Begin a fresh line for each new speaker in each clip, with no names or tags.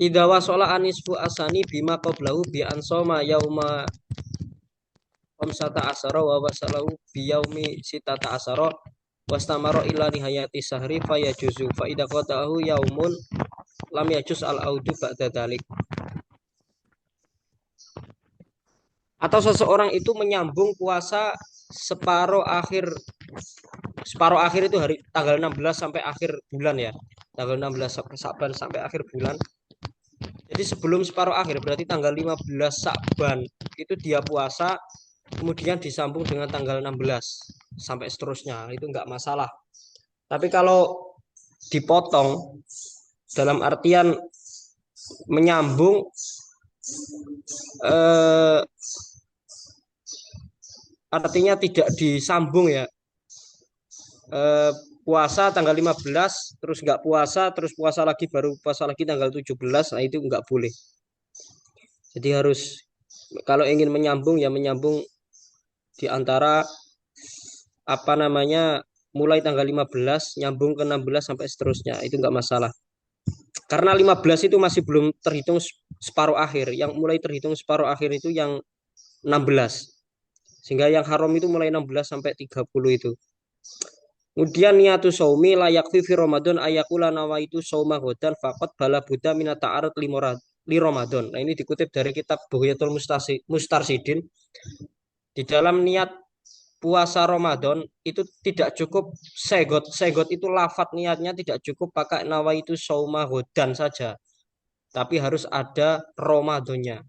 Idza wasala anisfu asani bima qablahu bi ansoma yauma khamsata asyara wa wasalahu bi yaumi sitata asyara wastamara ila nihayati sahri fayajuzu fa idza qata'ahu yaumun lam yajuz al audu ba'da dzalik. Atau seseorang itu menyambung puasa separuh akhir itu hari tanggal 16 sampai akhir bulan ya. Tanggal 16 Saban sampai akhir bulan. Jadi sebelum separuh akhir berarti tanggal 15 Sa'ban itu dia puasa, kemudian disambung dengan tanggal 16 sampai seterusnya, itu enggak masalah. Tapi kalau dipotong dalam artian menyambung artinya tidak disambung ya. Puasa tanggal 15 terus enggak puasa, terus puasa lagi baru puasa lagi tanggal 17, nah itu enggak boleh. Jadi harus kalau ingin menyambung ya menyambung di antara apa namanya mulai tanggal 15 nyambung ke 16 sampai seterusnya, itu enggak masalah. Karena 15 itu masih belum terhitung separuh akhir. Yang mulai terhitung separuh akhir itu yang 16. Sehingga yang haram itu mulai 16 sampai 30 itu. Kemudian niatu saumi layak fi Ramadan ayakula nawaitu sauma godan faqat bala buddha minat ta'arud li Ramadan. Nah ini dikutip dari kitab Bughyatul Mustarsidin. Di dalam niat puasa Ramadan itu tidak cukup segot. Segot itu lafat niatnya tidak cukup pakai nawaitu sauma godan saja. Tapi harus ada Ramadannya.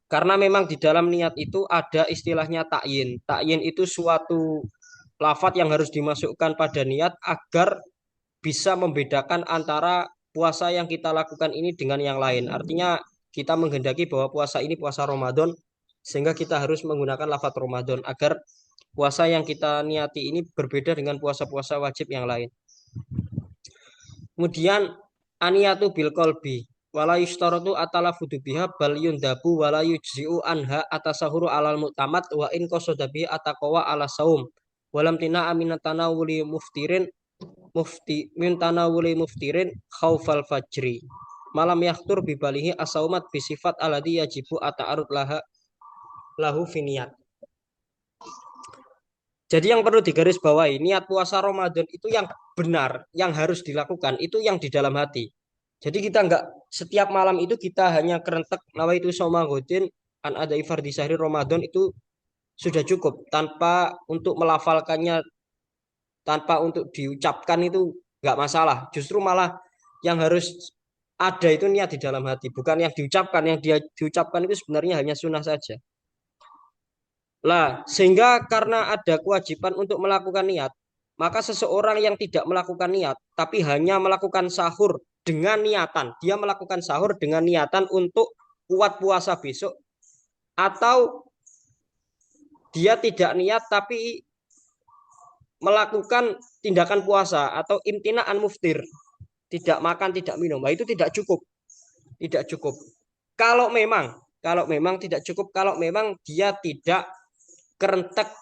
Karena memang di dalam niat itu ada istilahnya takyin. Takyin itu suatu lafat yang harus dimasukkan pada niat agar bisa membedakan antara puasa yang kita lakukan ini dengan yang lain. Artinya kita menghendaki bahwa puasa ini puasa Ramadan, sehingga kita harus menggunakan lafat Ramadan agar puasa yang kita niati ini berbeda dengan puasa-puasa wajib yang lain. Kemudian aniyatu bil qalbi wala yustaratu atalafudu biha bal yundabu wala yujzi'u anha atasahuru alal mu'tamad wa in qasada bihi ataqwa ala saum walam tina aminatana wuli muftirin khaufal fajri malam yaktur bibalihi asaumat bisifat aladi yajibu ata'arud lahu finiyat. Jadi yang perlu digarisbawahi, niat puasa Ramadan itu yang benar, yang harus dilakukan, itu yang di dalam hati. Jadi kita enggak setiap malam itu kita hanya kerentek nawaitu soma godin an ada di sahri Ramadan itu sudah cukup tanpa untuk melafalkannya, tanpa untuk diucapkan itu enggak masalah. Justru malah yang harus ada itu niat di dalam hati, bukan yang diucapkan. Yang dia diucapkan itu sebenarnya hanya sunnah saja. Lah, sehingga karena ada kewajiban untuk melakukan niat, maka seseorang yang tidak melakukan niat, tapi hanya melakukan sahur dengan niatan, dia melakukan sahur dengan niatan untuk kuat puasa besok, atau dia tidak niat tapi melakukan tindakan puasa atau imtinaan muftir, tidak makan, tidak minum, nah, itu tidak cukup, tidak cukup. Kalau memang tidak cukup, kalau memang dia tidak kerentek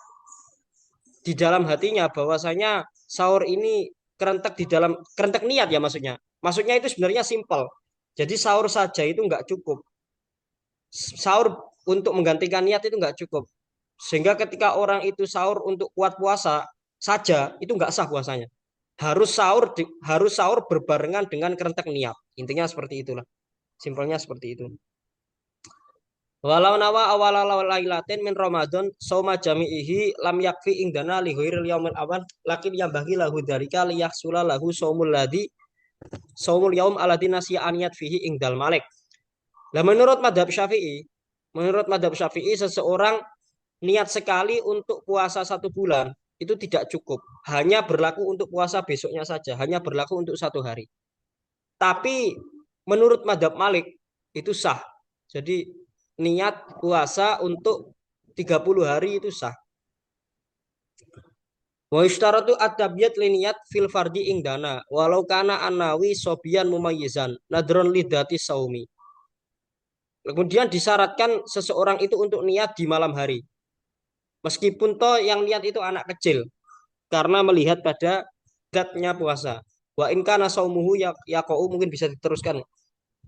di dalam hatinya bahwasanya sahur ini kerentek di dalam kerentek niat ya maksudnya. Maksudnya itu sebenarnya simpel. Jadi sahur saja itu nggak cukup. Sahur untuk menggantikan niat itu nggak cukup. Sehingga ketika orang itu sahur untuk kuat puasa saja itu nggak sah puasanya. Harus sahur berbarengan dengan kerentek niat. Intinya seperti itulah. Simpelnya seperti itu. Walau nawa awala lailatin min Ramadan sauma jami'ihi lam yakfi indana li ghairil yaumil awan lakin yang bagi lahu dzalika liyahsula lahu saumul yaum alladzi nasiya aniyat fihi ingdal malik. Lah menurut madhab Syafi'i seseorang niat sekali untuk puasa 1 bulan itu tidak cukup. Hanya berlaku untuk puasa besoknya saja, hanya berlaku untuk 1 hari. Tapi menurut madhab Malik itu sah. Jadi niat puasa untuk 30 hari itu sah. Wa ishtaratu at-tabyat liniyat fil fardi ingdana walau kana anawi sobian mumayyizan nadron lidati saumi. Kemudian disyaratkan seseorang itu untuk niat di malam hari. Meskipun toh yang niat itu anak kecil karena melihat pada zatnya puasa. Wa in kana saumuhu yaqau mungkin bisa diteruskan.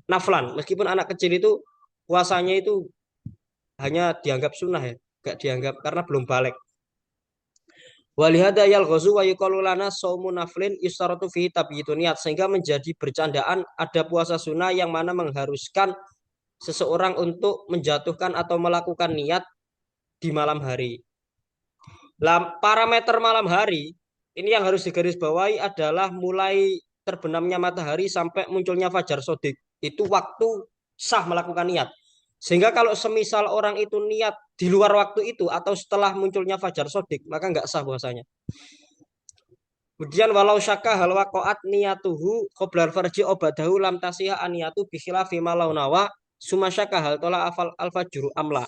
naflan. Meskipun anak kecil itu puasanya itu hanya dianggap sunnah ya, gak dianggap karena belum balik. Walihada yal ghazu wa yuqalu lana shaumun naflin yustaratu fihi tabyitu niat, sehingga menjadi bercandaan ada puasa sunnah yang mana mengharuskan seseorang untuk menjatuhkan atau melakukan niat di malam hari. Parameter malam hari ini yang harus digarisbawahi adalah mulai terbenamnya matahari sampai munculnya fajar sodik. Itu waktu sah melakukan niat. Sehingga kalau semisal orang itu niat di luar waktu itu atau setelah munculnya fajar sodik, maka nggak sah puasanya. Kemudian walau syaka hal waqaat niyatuhu qoblal farji obadahu lam tasiha aniyatu bikhilafi malau nawa summa syaka hal tola al fajru amla.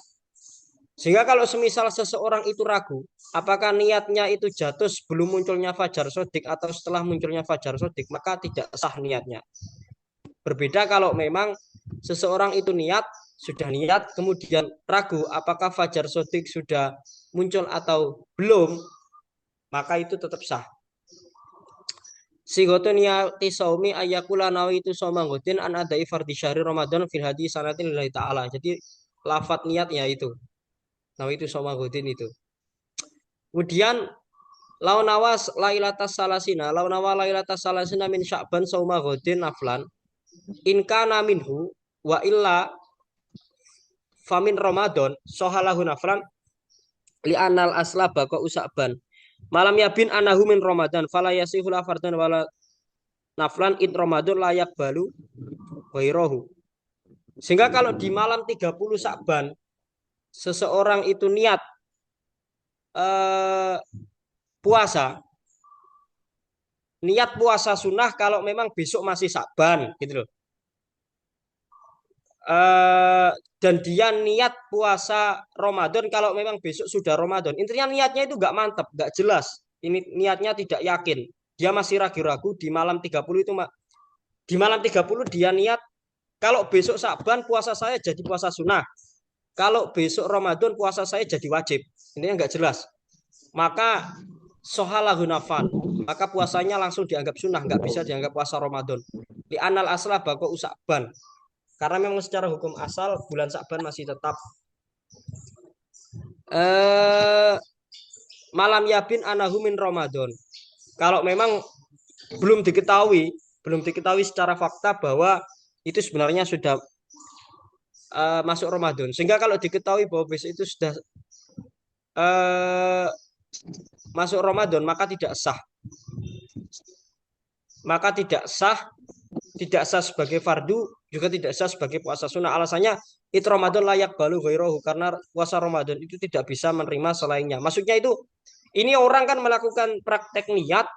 Sehingga kalau semisal seseorang itu ragu, apakah niatnya itu jatuh sebelum munculnya fajar sodik atau setelah munculnya fajar sodik, maka tidak sah niatnya. Berbeda kalau memang seseorang itu sudah niat, kemudian ragu apakah fajar sodik sudah muncul atau belum, maka itu tetap sah. Sigotu niyati saumi ayakula nawaitu somanggutin an adai fardhi syahri Ramadan fil hadi sanatin lillahi ta'ala. Jadi lafat niatnya itu. Nawaitu somanggutin itu. Kemudian launawas lailatas salasina, launawa lailatas salasina min sya'ban sauma ghadin naflan. In kana minhu wa illa famin Ramadan sohalahu naflan li anal asla baqa usakban. Malam yabin anahu min Ramadan fala yasihu la fardan wala naflan id Ramadan layak balu wairahu. Sehingga kalau di malam 30 Sa'ban seseorang itu niat puasa, niat puasa sunnah kalau memang besok masih Sa'ban gitu loh. Dan dia niat puasa Ramadan kalau memang besok sudah Ramadan. Intinya niatnya itu nggak mantap, nggak jelas. Ini niatnya tidak yakin. Dia masih ragu-ragu di malam 30 itu, di malam 30 dia niat kalau besok Sa'ban puasa saya jadi puasa sunnah. Kalau besok Ramadan puasa saya jadi wajib. Intinya nggak jelas. Maka sohalahu nafan. Maka puasanya langsung dianggap sunnah, nggak bisa dianggap puasa Ramadan. Di anal asla bako usakban. Karena memang secara hukum asal bulan Sa'ban masih tetap malam yabin anahu min Ramadan. Kalau memang belum diketahui secara fakta bahwa itu sebenarnya sudah masuk Ramadan. Sehingga kalau diketahui bahwa besok itu sudah masuk Ramadan, maka tidak sah. Maka tidak sah sebagai fardu, juga tidak sah sebagai puasa sunnah. Alasannya itu Ramadan layak balu ghairahu, karena puasa Ramadan itu tidak bisa menerima selainnya. Maksudnya itu ini orang kan melakukan praktek niat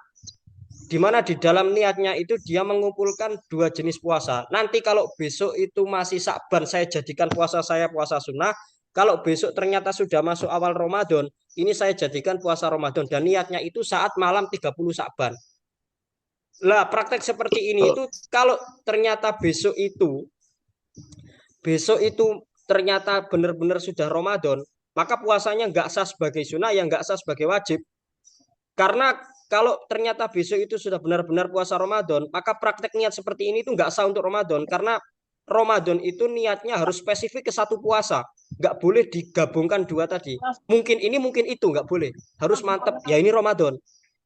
di mana di dalam niatnya itu dia mengumpulkan dua jenis puasa. Nanti kalau besok itu masih Sa'ban, saya jadikan puasa saya puasa sunnah. Kalau besok ternyata sudah masuk awal Ramadan, ini saya jadikan puasa Ramadan. Dan niatnya itu saat malam 30 Sa'ban. Lah praktek seperti ini itu kalau ternyata besok itu ternyata benar-benar sudah Ramadan, maka puasanya nggak sah sebagai sunnah, yang nggak sah sebagai wajib. Karena kalau ternyata besok itu sudah benar-benar puasa Ramadan, maka praktek niat seperti ini itu nggak sah untuk Ramadan. Karena Ramadan itu niatnya harus spesifik ke satu puasa. Nggak boleh digabungkan dua tadi. Mungkin ini, mungkin itu, nggak boleh. Harus mantap, ya ini Ramadan.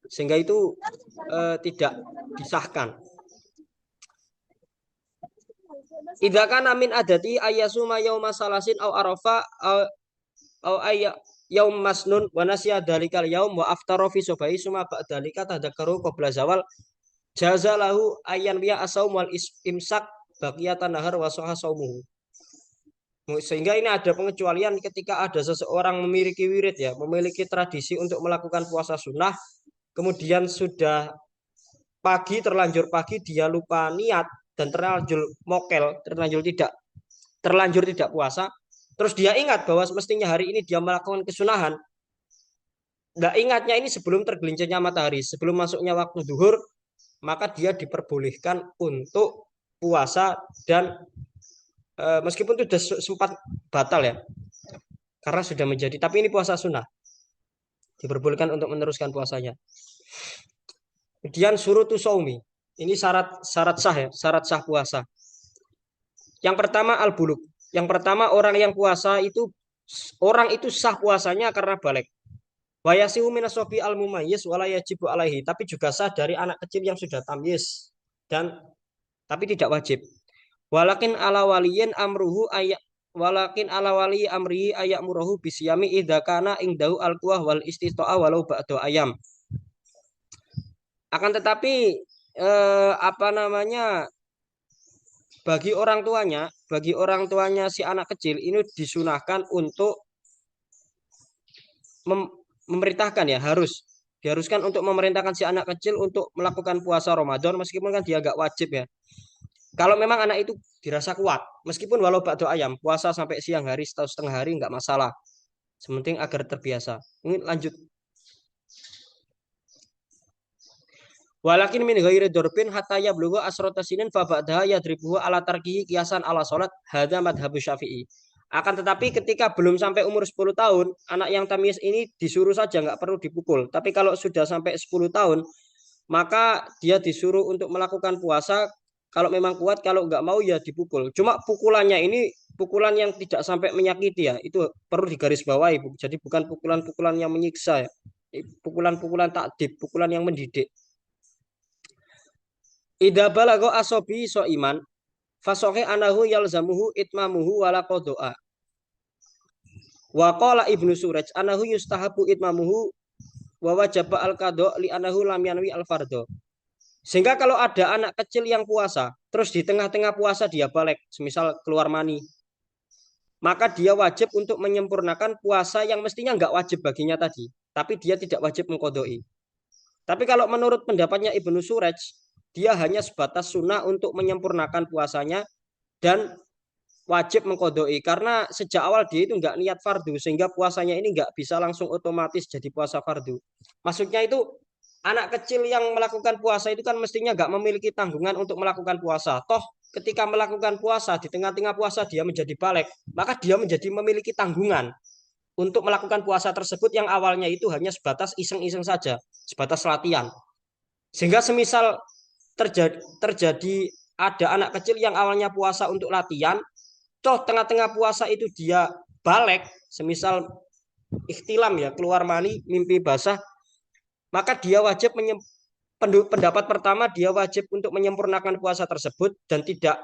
Sehingga itu tidak disahkan. Idza kana min adati ayyasuma yauma salasin au arafa au yaum masnun wa nasiya dalikal yaum wa aftara fi subai suma ba'dalika tadakkaru qabla zawal jazalahu ayyan biya asaum wal imsak baqiyatan nahar wa sahha saumuhu. Sehingga ini ada pengecualian ketika ada seseorang memiliki wirid ya, memiliki tradisi untuk melakukan puasa sunnah, kemudian sudah terlanjur pagi dia lupa niat dan terlanjur tidak puasa, terus dia ingat bahwa semestinya hari ini dia melakukan kesunahan. Nggak ingatnya ini sebelum tergelincirnya matahari, sebelum masuknya waktu zuhur, maka dia diperbolehkan untuk puasa dan meskipun itu sudah sempat batal ya, karena sudah menjadi, tapi ini puasa sunnah, diperbolehkan untuk meneruskan puasanya. Kemudian surutu saumi, ini syarat sah ya, syarat sah puasa. Yang pertama al-buluk. Yang pertama orang yang puasa itu orang itu sah puasanya karena balik. Wayasihu minasofi al-mumayyiz wala yajibu alaihi. Tapi juga sah dari anak kecil yang sudah tamyiz dan tapi tidak wajib. Walakin ala waliyin amruhu ayak walakin ala wali amrihi ayak murahu bisyami idza kana ingdahu al-quwah wal istita'a walau ba'da ayam. Akan tetapi apa namanya bagi orang tuanya si anak kecil ini disunahkan untuk memerintahkan ya diharuskan untuk memerintahkan si anak kecil untuk melakukan puasa Ramadan meskipun kan dia gak wajib ya. Kalau memang anak itu dirasa kuat, meskipun walau bakdo ayam puasa sampai siang hari atau setengah hari nggak masalah. Sementing agar terbiasa. Ini lanjut. Walakin min ghairi dorbin hatta yablugha asrata sinin fa ba'daha yadribuhu ala tarkihi kiasan ala salat hadza madhhabu Syafi'i. Akan tetapi ketika belum sampai umur 10 tahun, anak yang tamyiz ini disuruh saja nggak perlu dipukul. Tapi kalau sudah sampai 10 tahun, maka dia disuruh untuk melakukan puasa kalau memang kuat, kalau nggak mau ya dipukul. Cuma pukulannya ini pukulan yang tidak sampai menyakiti ya, itu perlu digarisbawahi. Jadi bukan pukulan-pukulan yang menyiksa ya. Pukulan-pukulan takdib, pukulan yang mendidik. Idza balagha asobi so iman fasohi anahu yalzamuhu itmamuhu wala qada'a. Wa qala Ibnu Suraj anahu yustahabu itmamuhu wa wajaba al-qada' li anahu lam yanwi al-fardhu. Sehingga kalau ada anak kecil yang puasa, terus di tengah-tengah puasa dia balik, semisal keluar mani, maka dia wajib untuk menyempurnakan puasa yang mestinya nggak wajib baginya tadi, tapi dia tidak wajib mengkodoi. Tapi kalau menurut pendapatnya Ibnu Suraj, dia hanya sebatas sunnah untuk menyempurnakan puasanya dan wajib mengkodoi karena sejak awal dia itu nggak niat fardu sehingga puasanya ini nggak bisa langsung otomatis jadi puasa fardu. Maksudnya itu anak kecil yang melakukan puasa itu kan mestinya nggak memiliki tanggungan untuk melakukan puasa. Toh ketika melakukan puasa di tengah-tengah puasa dia menjadi balik, maka dia menjadi memiliki tanggungan untuk melakukan puasa tersebut yang awalnya itu hanya sebatas iseng-iseng saja, sebatas latihan. Sehingga semisal terjadi ada anak kecil yang awalnya puasa untuk latihan, toh tengah-tengah puasa itu dia balik, semisal ikhtilam ya, keluar mani, mimpi basah, maka dia wajib pendapat pertama dia wajib untuk menyempurnakan puasa tersebut dan tidak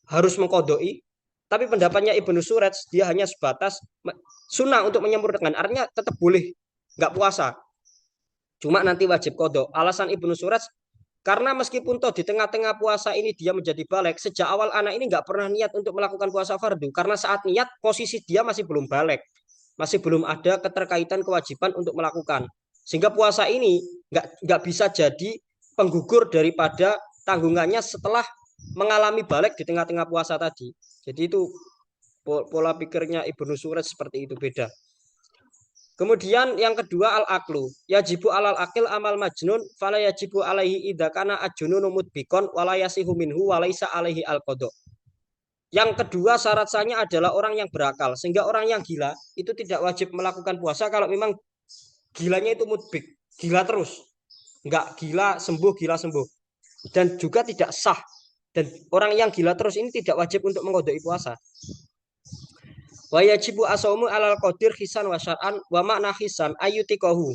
harus mengkodoi. Tapi pendapatnya Ibnu Suraj dia hanya sebatas sunnah untuk menyempurnakan, artinya tetap boleh nggak puasa, cuma nanti wajib kodok. Alasan Ibnu Suraj karena meskipun toh di tengah-tengah puasa ini dia menjadi balik, sejak awal anak ini nggak pernah niat untuk melakukan puasa fardu. Karena saat niat posisi dia masih belum balik, masih belum ada keterkaitan kewajiban untuk melakukan. Sehingga puasa ini nggak bisa jadi penggugur daripada tanggungannya setelah mengalami balik di tengah-tengah puasa tadi. Jadi itu pola pikirnya Ibnu Suraj seperti itu, beda. Kemudian yang kedua al-aklu. Yajibu alal akil amal majnun fala yajibu alaihi idza kana ajnunu mudbikon wala yasihu minhu walaisa alaihi al-qada. Yang kedua syarat sahnya adalah orang yang berakal. Sehingga orang yang gila itu tidak wajib melakukan puasa kalau memang gilanya itu mudbik, gila terus. Enggak gila sembuh, gila sembuh. Dan juga tidak sah. Dan orang yang gila terus ini tidak wajib untuk mengqadai puasa. Wa yajibu asaumu alal qadir hisan wa syar'an wa makna hisan ayyutikahu.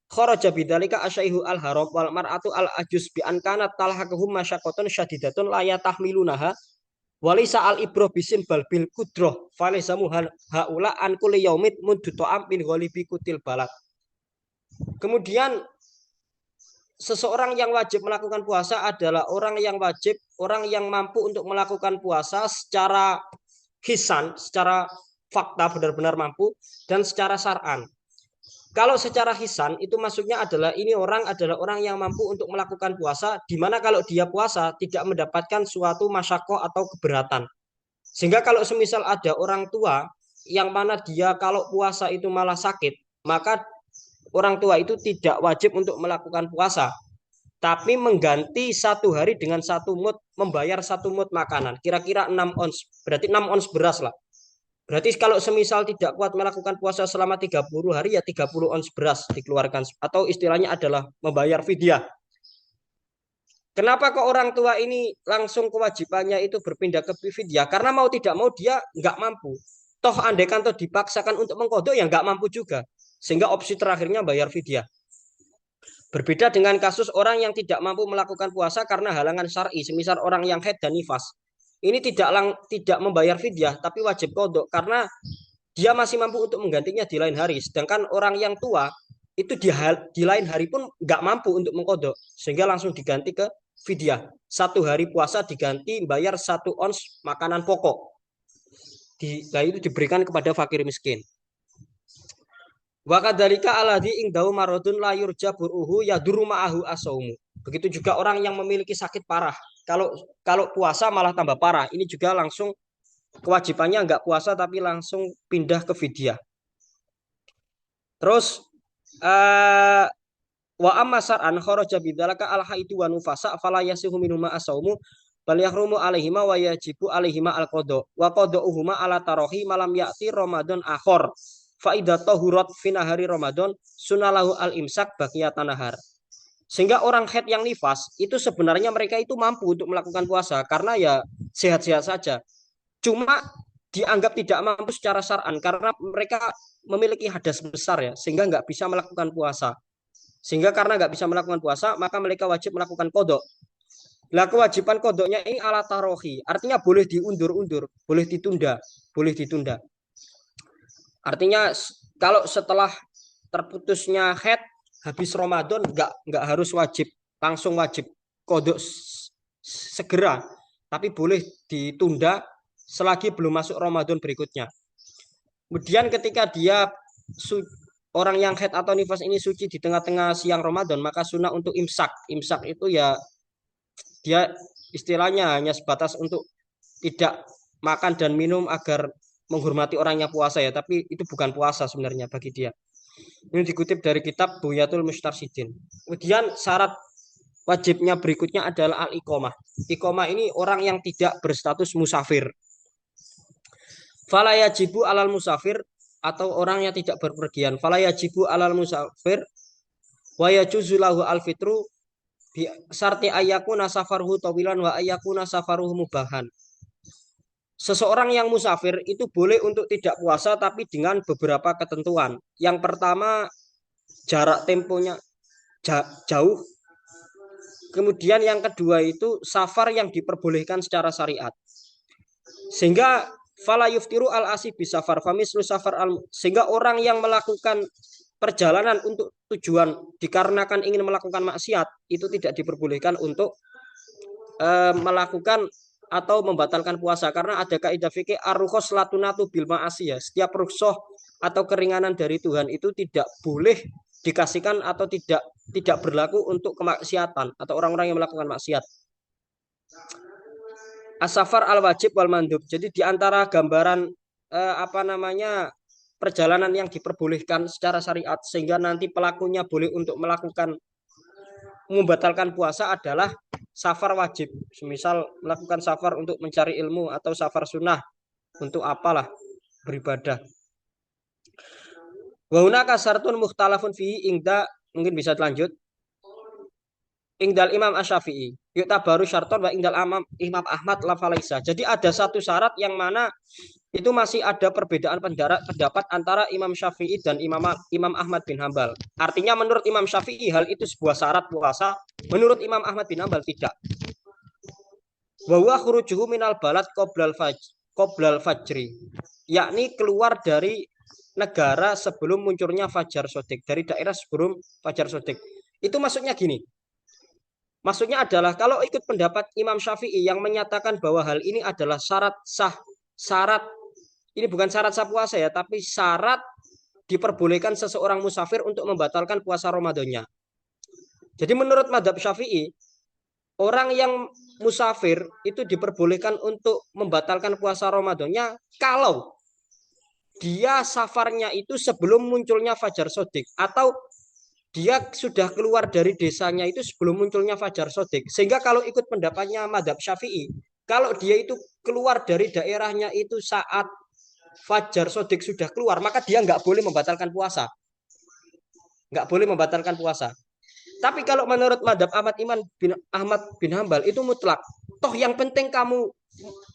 Kharaja bidzalika asyaihu al haram wal mar'atu al ajus bi an kanat talhaquhum masyaqqatun syadidatun la yatahmilunaha walisa al ibro bisin bal bil kudroh falisamu haula an kulli yaumit mundutu am min ghalibi kutil balad. Kemudian seseorang yang wajib melakukan puasa adalah orang yang mampu untuk melakukan puasa secara hisan, secara fakta benar-benar mampu, dan secara syar'an. Kalau secara hisan itu maksudnya adalah ini adalah orang yang mampu untuk melakukan puasa, di mana kalau dia puasa tidak mendapatkan suatu masyakoh atau keberatan. Sehingga kalau semisal ada orang tua yang mana dia kalau puasa itu malah sakit, maka orang tua itu tidak wajib untuk melakukan puasa, tapi mengganti satu hari dengan satu mut, membayar satu mut makanan, kira-kira 6 ons, berarti 6 ons beras lah. Berarti kalau semisal tidak kuat melakukan puasa selama 30 hari, ya 30 ons beras dikeluarkan, atau istilahnya adalah membayar fidyah. Kenapa kok orang tua ini langsung kewajibannya itu berpindah ke fidyah? Karena mau tidak mau dia nggak mampu. Toh andaikan toh dipaksakan untuk mengkodok ya nggak mampu juga. Sehingga opsi terakhirnya bayar fidyah. Berbeda dengan kasus orang yang tidak mampu melakukan puasa karena halangan syar'i, semisal orang yang haid dan nifas. Ini tidak membayar fidyah, tapi wajib kodok karena dia masih mampu untuk menggantinya di lain hari. Sedangkan orang yang tua itu di lain hari pun nggak mampu untuk mengkodok, sehingga langsung diganti ke fidyah. 1 hari puasa diganti bayar 1 ons makanan pokok. Nah itu diberikan kepada fakir miskin. Wa kadzalika alladzi indau maradun la yurja buruhu yaduru ma'ahu asaumu. Begitu juga orang yang memiliki sakit parah. Kalau kalau puasa malah tambah parah. Ini juga langsung kewajibannya enggak puasa tapi langsung pindah ke fidyah. Terus wa amma sar'an kharaja bidzalika al haidu wa nufasa fala yasihu minhuma asaumu bal yahrumu alaihima wa yajibu alaihima al qada wa qada'uhuma ala tarahi malam ya'ti ramadan akhir fa idza tahurat fi nahari ramadan sunalahu al imsak baqiyatan nahar. Sehingga orang haid yang nifas itu sebenarnya mereka itu mampu untuk melakukan puasa karena ya sehat-sehat saja. Cuma dianggap tidak mampu secara syar'an karena mereka memiliki hadas besar ya sehingga nggak bisa melakukan puasa. Sehingga karena nggak bisa melakukan puasa maka mereka wajib melakukan kodok. Lah kewajiban kodoknya ini ala tarohi, artinya boleh diundur-undur, boleh ditunda, boleh ditunda. Artinya kalau setelah terputusnya haid habis Ramadan nggak harus wajib langsung wajib kodok segera, tapi boleh ditunda selagi belum masuk Ramadan berikutnya. Kemudian ketika dia orang yang haid atau nifas ini suci di tengah-tengah siang Ramadan, maka sunnah untuk imsak. Imsak itu ya dia istilahnya hanya sebatas untuk tidak makan dan minum agar menghormati orangnya puasa ya, tapi itu bukan puasa sebenarnya bagi dia. Ini dikutip dari kitab Buyatul Mustarsidin. Kemudian syarat wajibnya berikutnya adalah al-iqomah. Iqomah ini orang yang tidak berstatus musafir. Fala yajibu alal musafir atau orang yang tidak berpergian. Fala yajibu alal musafir wa yajuzu lahu al-fitru bi syarti ayyakuna safaruhu tawilan wa ayyakuna safaruhu mubahan. Seseorang yang musafir itu boleh untuk tidak puasa tapi dengan beberapa ketentuan. Yang pertama jarak temponya jauh. Kemudian yang kedua itu safar yang diperbolehkan secara syariat. Sehingga fala yuftiru al asib bisafar famislu safar al, sehingga orang yang melakukan perjalanan untuk tujuan dikarenakan ingin melakukan maksiat itu tidak diperbolehkan untuk melakukan atau membatalkan puasa karena ada kaidah fikih ar-rukhsah latunatu bil ma'asiyah. Setiap rukhsah atau keringanan dari Tuhan itu tidak boleh dikasihkan atau tidak berlaku untuk kemaksiatan atau orang-orang yang melakukan maksiat. As-safar al-wajib wal mandub. Jadi di antara gambaran perjalanan yang diperbolehkan secara syariat sehingga nanti pelakunya boleh untuk melakukan membatalkan puasa adalah safar wajib. Misal melakukan safar untuk mencari ilmu atau safar sunnah untuk apalah beribadah. Wa hunaka syartun mukhtalafun fihi ingda, mungkin bisa lanjut. Ingdal Imam Asy-Syafi'i. Yuk tabaru syarton wa ingdal Imam Ahmad la falaisa. Jadi ada satu syarat yang mana itu masih ada perbedaan pendapat antara Imam Syafi'i dan Imam Ahmad bin Hambal. Artinya menurut Imam Syafi'i hal itu sebuah syarat puasa, menurut Imam Ahmad bin Hambal tidak. Wa huwa khurujuhu minal balad qoblal fajri, yakni keluar dari negara sebelum munculnya fajar sodik, dari daerah sebelum fajar sodik. Itu maksudnya gini. Maksudnya adalah kalau ikut pendapat Imam Syafi'i yang menyatakan bahwa hal ini adalah syarat sah, syarat ini bukan syarat sah puasa ya, tapi syarat diperbolehkan seseorang musafir untuk membatalkan puasa Ramadannya. Jadi menurut madhab Syafi'i, orang yang musafir itu diperbolehkan untuk membatalkan puasa Ramadannya kalau dia safarnya itu sebelum munculnya fajar sodik atau dia sudah keluar dari desanya itu sebelum munculnya fajar sodik. Sehingga kalau ikut pendapatnya madhab Syafi'i, kalau dia itu keluar dari daerahnya itu saat fajar sodik sudah keluar, maka dia nggak boleh membatalkan puasa. Nggak boleh membatalkan puasa. Tapi kalau menurut madhab Ahmad bin Hambal itu mutlak. Toh yang penting kamu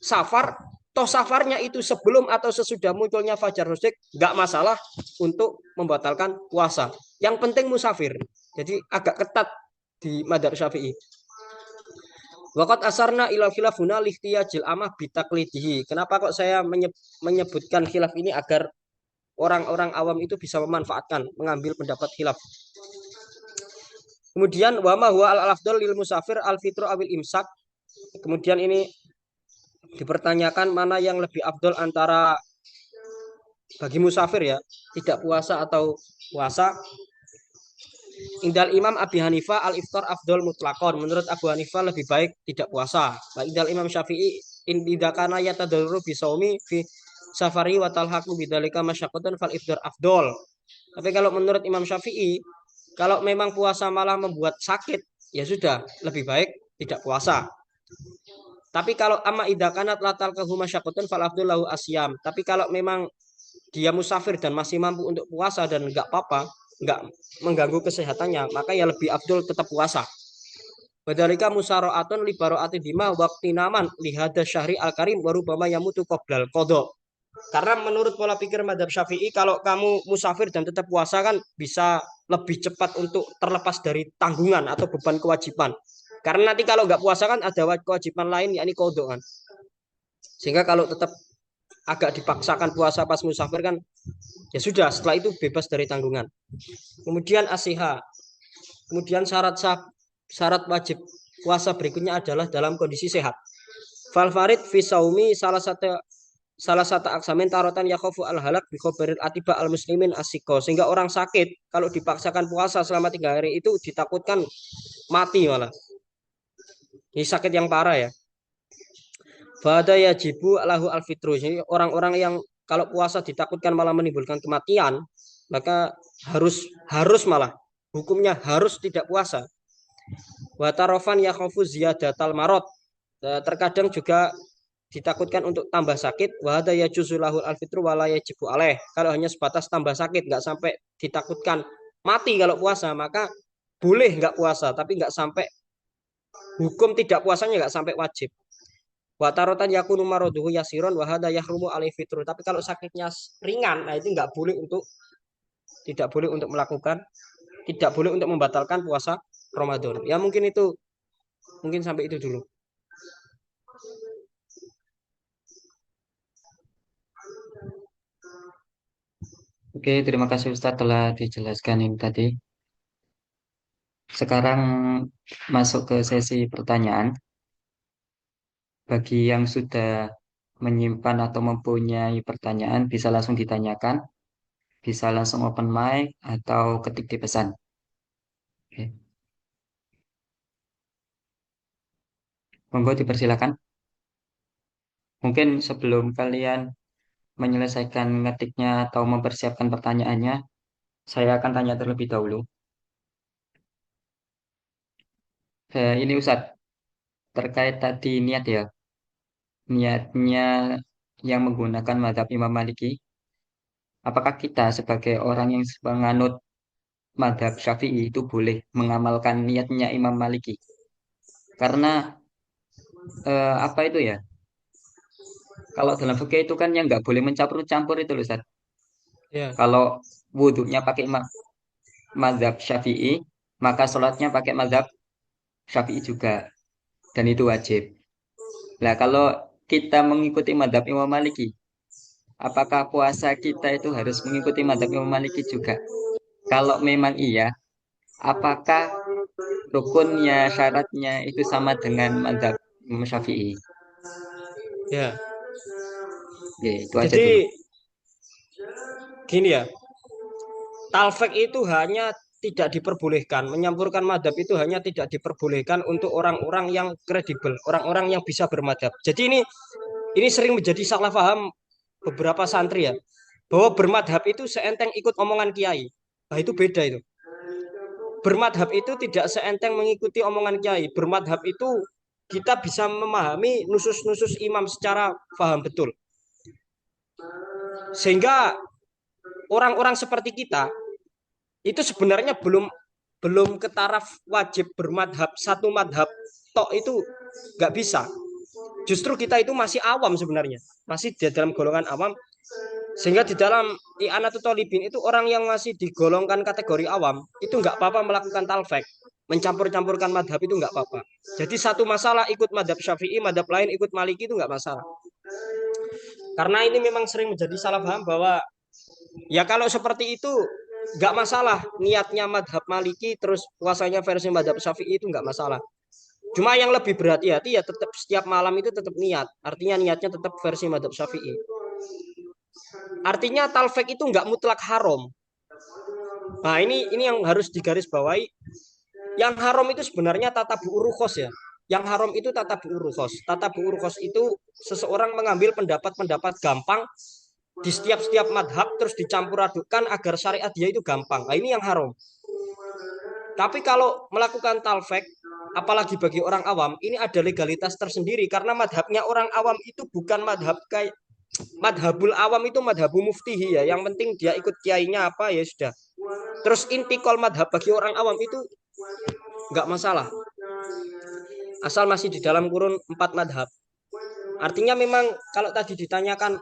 safar, toh safarnya itu sebelum atau sesudah munculnya fajar rusik, nggak masalah untuk membatalkan puasa. Yang penting musafir. Jadi agak ketat di madhab Syafi'i. Waqat asarna ila khilafuna lihtiyajil amah bitaklidihi. Kenapa kok saya menyebutkan khilaf ini agar orang-orang awam itu bisa memanfaatkan, mengambil pendapat khilaf. Kemudian wama huwa al-afdal lil musafir al-fitru awil imsak. Kemudian ini dipertanyakan mana yang lebih afdol antara bagi musafir ya, tidak puasa atau puasa. Indal Imam Abi Hanifah al-iftar afdol mutlakon. Menurut Abu Hanifah lebih baik tidak puasa. Indal Imam Syafi'i idza kana yatadarru bisaumi fi safari wa talhaqu bidzalika masyaqqatun fal iftar afdol. Tapi kalau menurut Imam Syafi'i, kalau memang puasa malah membuat sakit, ya sudah, lebih baik tidak puasa. Tapi kalau amma idza kanat latal kahuma masyaqqatun fal afdol lahu asyam. Tapi kalau memang dia musafir dan masih mampu untuk puasa dan enggak apa-apa, enggak mengganggu kesehatannya, maka ya lebih afdol tetap puasa. Badalika musaraatun li baro'ati dima waqti naman lihada syahri al-karim warubama yamutu qoblal qadha. Karena menurut pola pikir madhab Syafi'i, kalau kamu musafir dan tetap puasa kan bisa lebih cepat untuk terlepas dari tanggungan atau beban kewajiban. Karena nanti kalau nggak puasa kan ada kewajiban lain, yakni qadha kan. Sehingga kalau tetap agak dipaksakan puasa pas musafir kan ya sudah, setelah itu bebas dari tanggungan. Kemudian asiha. Kemudian syarat wajib puasa berikutnya adalah dalam kondisi sehat. Fal farid fi saumi salah satu aksamin tarotan yakhofu al halak bi khobaril atiba al muslimin asiko. Sehingga orang sakit kalau dipaksakan puasa selama 3 hari itu ditakutkan mati malah. Ini sakit yang parah ya. Fada yajibu lahu al fitru. Jadi orang-orang yang kalau puasa ditakutkan malah menimbulkan kematian, maka harus malah hukumnya harus tidak puasa. Wa tarafan yakhafu ziyadatal marad. Terkadang juga ditakutkan untuk tambah sakit. Wa hada yajuzu lahul alfitru wa la yajibu alaih. Kalau hanya sebatas tambah sakit, nggak sampai ditakutkan mati kalau puasa, maka boleh nggak puasa, tapi nggak sampai hukum tidak puasanya nggak sampai wajib. Wa tarotan yakunu maraduhu yasiron wa hada yahrumu alaihi fitru. Tapi kalau sakitnya ringan, nah itu tidak boleh untuk melakukan, tidak boleh untuk membatalkan puasa Ramadan. Ya mungkin sampai itu dulu.
Oke, terima kasih Ustadz telah dijelaskan ini tadi. Sekarang masuk ke sesi pertanyaan. Bagi yang sudah menyimpan atau mempunyai pertanyaan, bisa langsung ditanyakan, bisa langsung open mic, atau ketik di pesan. Oke. Monggo dipersilakan. Mungkin sebelum kalian menyelesaikan ngetiknya atau mempersiapkan pertanyaannya, saya akan tanya terlebih dahulu. Ini Ustadz, terkait tadi niat ya, niatnya yang menggunakan mazhab Imam Maliki, apakah kita sebagai orang yang menganut mazhab Syafi'i itu boleh mengamalkan niatnya Imam Maliki? Karena apa itu ya? Kalau dalam fikih itu kan yang nggak boleh mencampur-campur itu loh, Ustaz.
Ya.
Kalau wudhunya pakai mazhab Syafi'i, maka sholatnya pakai mazhab Syafi'i juga. Dan itu wajib. Nah, kalau kita mengikuti mazhab Imam Maliki, apakah puasa kita itu harus mengikuti mazhab Imam Maliki juga? Kalau memang iya, apakah rukunnya, syaratnya itu sama dengan mazhab Imam Syafi'i?
Ya.
Oke, itu aja dulu.
Jadi gini ya, talfek itu hanya tidak diperbolehkan, menyampurkan madhab itu hanya tidak diperbolehkan untuk orang-orang yang kredibel, orang-orang yang bisa bermadhab. Jadi ini sering menjadi salah paham beberapa santri ya, bahwa bermadhab itu seenteng ikut omongan kiai. Nah itu beda itu. Bermadhab itu tidak seenteng mengikuti omongan kiai. Bermadhab itu kita bisa memahami nusus-nusus imam secara paham betul. Sehingga orang-orang seperti kita itu sebenarnya belum belum ke taraf wajib bermadhab satu madhab tok itu nggak bisa. Justru kita itu masih awam sebenarnya, masih di dalam golongan awam. Sehingga di dalam i'anatul thalibin itu orang yang masih digolongkan kategori awam itu nggak apa-apa melakukan talfek, mencampur-campurkan madhab itu nggak apa-apa. Jadi satu masalah ikut madhab syafi'i, madhab lain ikut maliki itu nggak masalah. Karena ini memang sering menjadi salah paham bahwa ya kalau seperti itu nggak masalah, niatnya madhab maliki terus puasanya versi madhab syafi'i itu nggak masalah. Cuma yang lebih berhati-hati ya tetap setiap malam itu tetap niat. Artinya niatnya tetap versi madhab syafi'i. Artinya talfek itu nggak mutlak haram. Nah ini yang harus digarisbawahi. Yang haram itu sebenarnya tata bu'urukhos ya. Yang haram itu tata bu'urukhos. Tata bu'urukhos itu seseorang mengambil pendapat-pendapat gampang di setiap madhab terus dicampur adukkan agar syariat dia itu gampang. Nah ini yang haram. Tapi kalau melakukan talfek, apalagi bagi orang awam, ini ada legalitas tersendiri karena madhabnya orang awam itu bukan madhab kayak madhabul awam itu madhabu muftihi ya. Yang penting dia ikut kiainya apa ya sudah. Terus intikal madhab bagi orang awam itu nggak masalah. Asal masih di dalam kurun 4 madhab. Artinya memang kalau tadi ditanyakan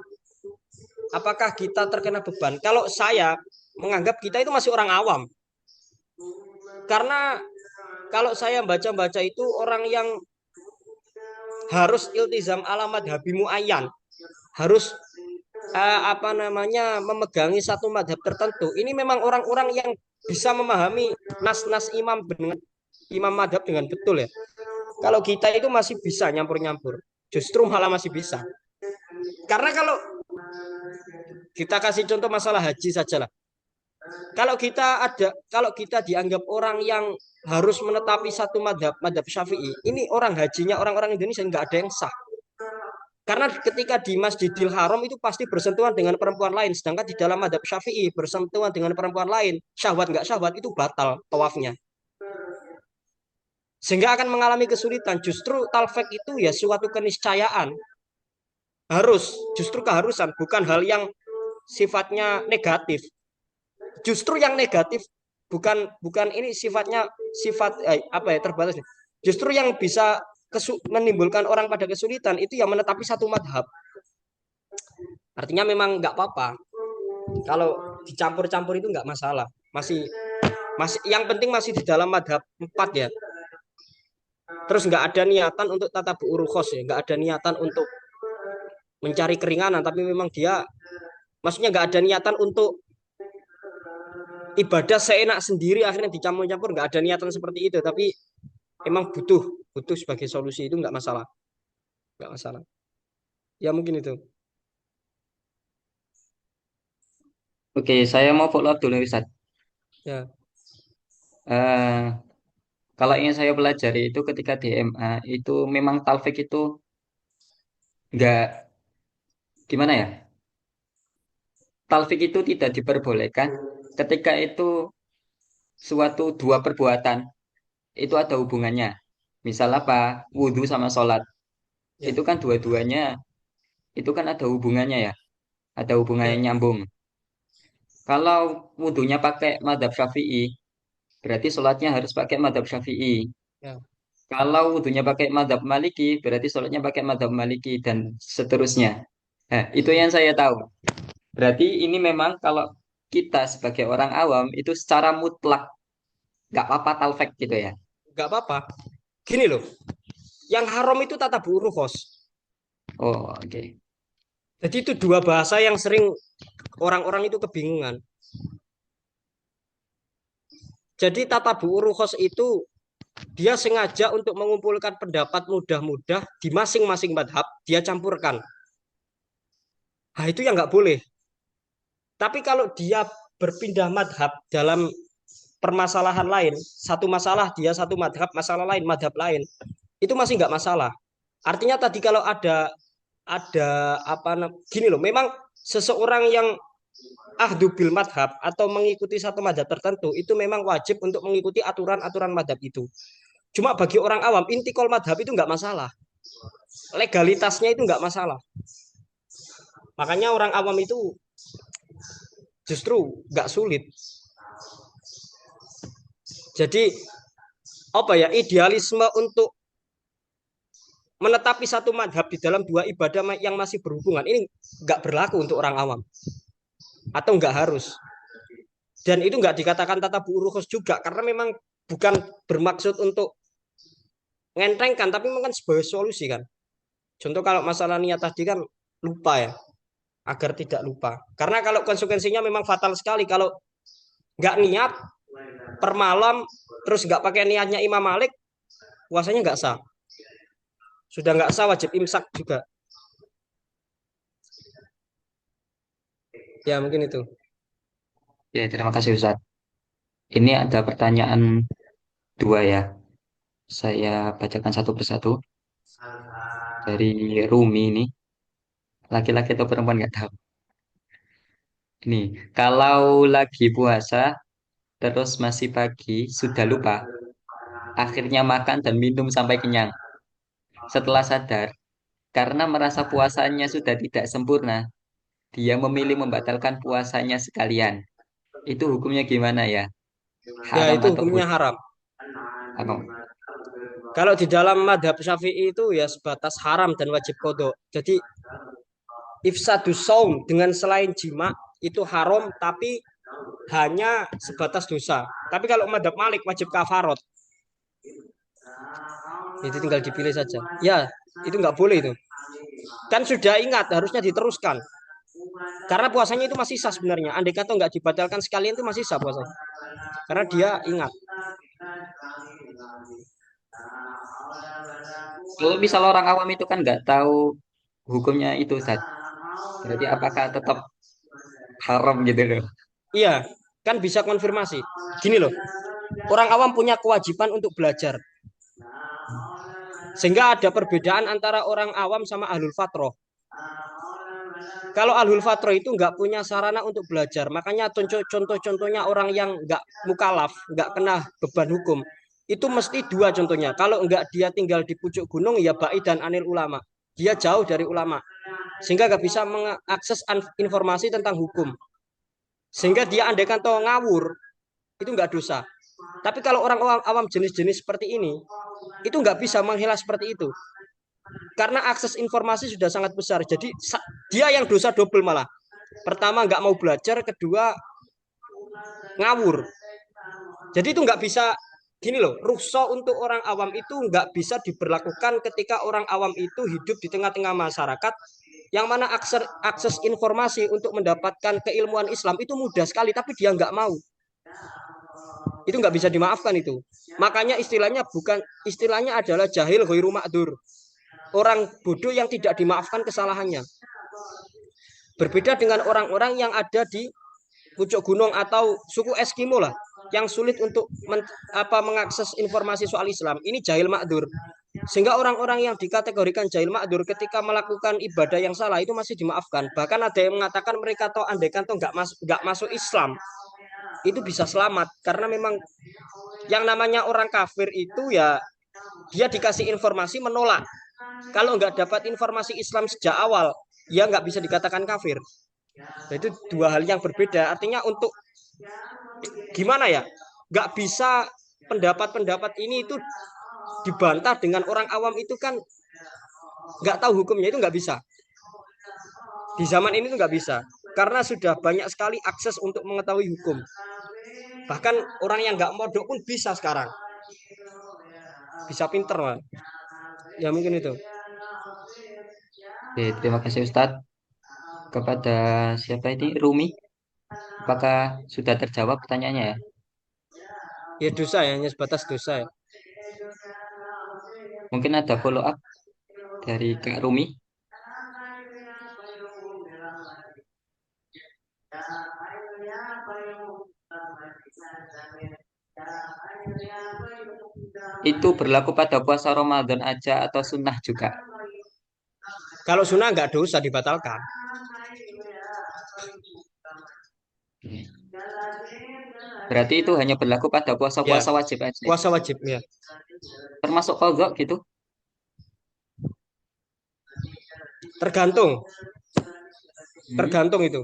apakah kita terkena beban. Kalau saya menganggap kita itu masih orang awam. Karena kalau saya baca-baca itu orang yang harus iltizam alamat habimu ayan. Harus apa namanya memegangi satu madhab tertentu. Ini memang orang-orang yang bisa memahami nas-nas imam dengan imam madhab dengan betul ya. Kalau kita itu masih bisa nyampur-nyampur, justru malah masih bisa. Karena kalau kita kasih contoh masalah haji saja lah. Kalau kita dianggap orang yang harus menetapi satu madhab, madhab syafi'i, ini orang hajinya orang-orang Indonesia nggak ada yang sah. Karena ketika di Masjidil Haram itu pasti bersentuhan dengan perempuan lain. Sedangkan di dalam madhab syafi'i bersentuhan dengan perempuan lain. Syahwat nggak syahwat itu batal tawafnya. Sehingga akan mengalami kesulitan. Justru talfek itu ya suatu keniscayaan. Harus, justru keharusan. Bukan hal yang sifatnya negatif. Justru yang negatif bukan ini sifatnya apa ya terbatas. Justru yang bisa menimbulkan orang pada kesulitan itu yang menetapi satu madhab. Artinya memang nggak apa-apa. Kalau dicampur-campur itu nggak masalah. Masih yang penting masih di dalam madhab 4 ya. Terus nggak ada niatan untuk tata bu'urukhos ya, nggak ada niatan untuk mencari keringanan, tapi memang dia maksudnya nggak ada niatan untuk ibadah seenak sendiri akhirnya dicampur-campur, nggak ada niatan seperti itu, tapi emang butuh butuh sebagai solusi itu nggak masalah. Ya mungkin itu.
Oke, saya mau follow up dulu Ustaz.
Ya,
Eh, Kalau ingin saya pelajari itu ketika di MA itu memang talfik itu nggak gimana ya? Talfik itu tidak diperbolehkan ketika itu suatu dua perbuatan itu ada hubungannya. Misal apa? Wudhu sama sholat.
ya,
Itu kan dua-duanya itu kan ada hubungannya ya. Ada hubungannya
ya,
nyambung. Kalau wudhunya pakai madhab syafi'i, berarti sholatnya harus pakai madhab syafi'i.
ya.
Kalau wudhunya pakai madhab maliki, berarti sholatnya pakai madhab maliki dan seterusnya. Nah, itu yang saya tahu. Berarti ini memang kalau kita sebagai orang awam itu secara mutlak nggak apa-apa talfek gitu ya.
Nggak apa-apa. Gini loh, yang haram itu tata bu'urukhos.
Oh, oke.
Jadi itu dua bahasa yang sering orang-orang itu kebingungan. Jadi tata bu'urukhos itu dia sengaja untuk mengumpulkan pendapat mudah-mudah di masing-masing madhab, dia campurkan. Nah, itu yang nggak boleh. Tapi kalau dia berpindah madhab dalam permasalahan lain, satu masalah dia satu madhab, masalah lain madhab lain, itu masih nggak masalah. Artinya tadi kalau ada gini loh, memang seseorang yang ahdu bil madhab atau mengikuti satu madhab tertentu itu memang wajib untuk mengikuti aturan-aturan madhab itu. Cuma bagi orang awam intikal madhab itu nggak masalah, legalitasnya itu nggak masalah. Makanya orang awam itu justru nggak sulit. Jadi apa ya, idealisme untuk menetapi satu madhab di dalam dua ibadah yang masih berhubungan ini nggak berlaku untuk orang awam atau nggak harus. Dan itu nggak dikatakan tata burukhus juga karena memang bukan bermaksud untuk ngentengkan tapi memang kan sebagai solusi kan. Contoh kalau masalah niat tadi kan lupa ya, agar tidak lupa. Karena kalau konsekuensinya memang fatal sekali kalau nggak niat per malam terus nggak pakai niatnya Imam Malik, puasanya nggak sah. Sudah nggak sah wajib imsak juga. Ya mungkin itu.
Ya, terima kasih Ustaz. Ini ada pertanyaan dua ya. Saya bacakan satu persatu dari Rumi ini. Laki-laki atau perempuan nggak tahu. Ini, kalau lagi puasa terus masih pagi, sudah lupa. Akhirnya makan dan minum sampai kenyang. Setelah sadar, karena merasa puasanya sudah tidak sempurna, dia memilih membatalkan puasanya sekalian. Itu hukumnya gimana ya?
Ya
Haram
itu
atau
hukumnya
boleh?
haram.
Apa?
Kalau di dalam madhab Syafi'i itu ya sebatas haram dan wajib kodok. Jadi ifsadus saum dengan selain jima itu haram tapi hanya sebatas dosa. Tapi kalau madhab Malik wajib kafarot. Itu tinggal dipilih saja. Ya itu nggak boleh itu. Kan sudah ingat harusnya diteruskan. Karena puasanya itu masih sah sebenarnya. Andai kata nggak dibatalkan sekalian itu masih sah puasanya. Karena dia ingat.
Kalau misal orang awam itu kan nggak tahu hukumnya itu, Ustaz. Berarti apakah tetap haram gitu loh?
Iya, kan bisa konfirmasi. Gini loh, orang awam punya kewajiban untuk belajar. Sehingga ada perbedaan antara orang awam sama ahlul fatroh. Kalau ahlul fatroh itu nggak punya sarana untuk belajar, makanya contoh-contohnya orang yang nggak mukalaf, nggak kena beban hukum, itu mesti dua contohnya. Kalau nggak dia tinggal di pucuk gunung, ya ba'i dan anil ulama. Dia jauh dari ulama, sehingga nggak bisa mengakses informasi tentang hukum. Sehingga dia andaikan toh ngawur, itu nggak dosa. Tapi kalau orang awam jenis-jenis seperti ini, itu nggak bisa menghela seperti itu. Karena akses informasi sudah sangat besar. Jadi dia yang dosa double malah. Pertama nggak mau belajar, kedua ngawur. Jadi itu nggak bisa gini loh, rukso untuk orang awam itu nggak bisa diberlakukan ketika orang awam itu hidup di tengah-tengah masyarakat yang mana akses informasi untuk mendapatkan keilmuan Islam itu mudah sekali, tapi dia nggak mau. Itu nggak bisa dimaafkan itu. Makanya istilahnya adalah jahil ghairu ma'dur. Orang bodoh yang tidak dimaafkan kesalahannya. Berbeda dengan orang-orang yang ada di pucuk gunung atau suku Eskimo lah, yang sulit untuk mengakses informasi soal Islam. Ini jahil makdur. Sehingga orang-orang yang dikategorikan jahil makdur ketika melakukan ibadah yang salah itu masih dimaafkan. Bahkan ada yang mengatakan mereka toh andaikan toh nggak masuk Islam itu bisa selamat karena memang yang namanya orang kafir itu ya dia dikasih informasi menolak. Kalau nggak dapat informasi Islam sejak awal, ya nggak bisa dikatakan kafir. Nah, itu dua hal yang berbeda. Artinya untuk gimana ya? Nggak bisa pendapat-pendapat ini itu dibantah dengan orang awam itu kan nggak tahu hukumnya itu nggak bisa. Di zaman ini tuh nggak bisa karena sudah banyak sekali akses untuk mengetahui hukum. Bahkan orang yang nggak modok pun bisa sekarang, bisa pinter lah. Ya mungkin itu.
Oke, terima kasih Ustadz. Kepada siapa ini? Rumi. Apakah sudah terjawab pertanyaannya ya?
Ya dosa ya, hanya sebatas dosa ya.
Mungkin ada follow up dari Kak Rumi. Itu berlaku pada puasa Ramadan aja atau sunnah juga?
Kalau sunnah nggak dosa dibatalkan.
Berarti itu hanya berlaku pada
Ya
puasa-puasa wajib aja.
puasa wajib ya.
Termasuk kodok gitu.
Tergantung,
Hmm.
tergantung itu.